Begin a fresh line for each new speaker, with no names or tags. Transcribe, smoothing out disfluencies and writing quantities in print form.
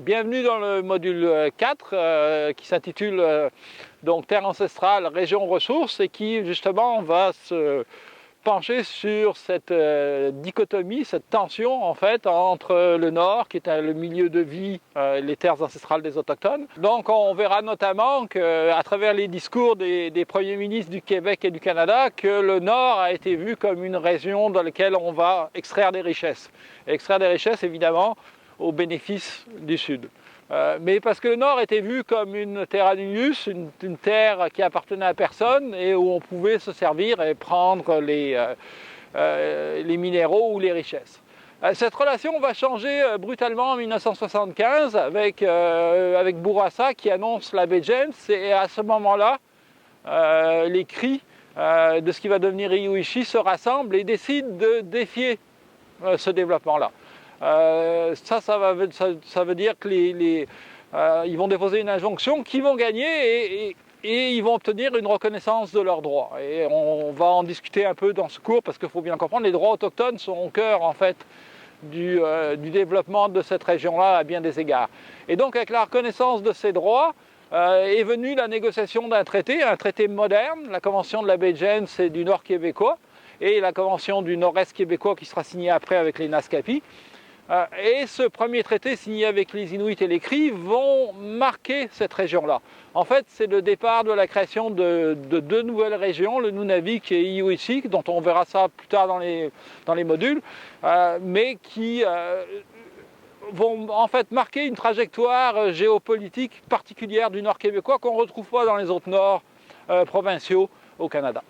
Bienvenue dans le module 4 qui s'intitule donc Terre ancestrale, région ressources et qui justement va se pencher sur cette dichotomie, cette tension en fait entre le nord qui est le milieu de vie, les terres ancestrales des autochtones. Donc on verra notamment qu'à travers les discours des premiers ministres du Québec et du Canada que le nord a été vu comme une région dans laquelle on va extraire des richesses. Et extraire des richesses évidemment au bénéfice du Sud. Mais parce que le Nord était vu comme une terra nullius, une terre qui appartenait à personne et où on pouvait se servir et prendre les minéraux ou les richesses. Cette relation va changer brutalement en 1975 avec Bourassa qui annonce la baie James et à ce moment-là, les cris de ce qui va devenir Iuichi se rassemblent et décident de défier ce développement-là. Ça veut dire qu'ils vont déposer une injonction qu'ils vont gagner et ils vont obtenir une reconnaissance de leurs droits. Et on va en discuter un peu dans ce cours parce qu'il faut bien comprendre, les droits autochtones sont au cœur en fait du développement de cette région-là à bien des égards. Et donc avec la reconnaissance de ces droits est venue la négociation d'un traité, un traité moderne, la convention de la baie James et du Nord québécois et la convention du Nord-Est québécois qui sera signée après avec les Naskapi. Et ce premier traité signé avec les Inuits et les Cris vont marquer cette région-là. En fait, c'est le départ de la création de deux nouvelles régions, le Nunavik et Inuit, dont on verra ça plus tard dans les modules, mais qui vont en fait marquer une trajectoire géopolitique particulière du Nord québécois qu'on ne retrouve pas dans les autres Nords provinciaux au Canada.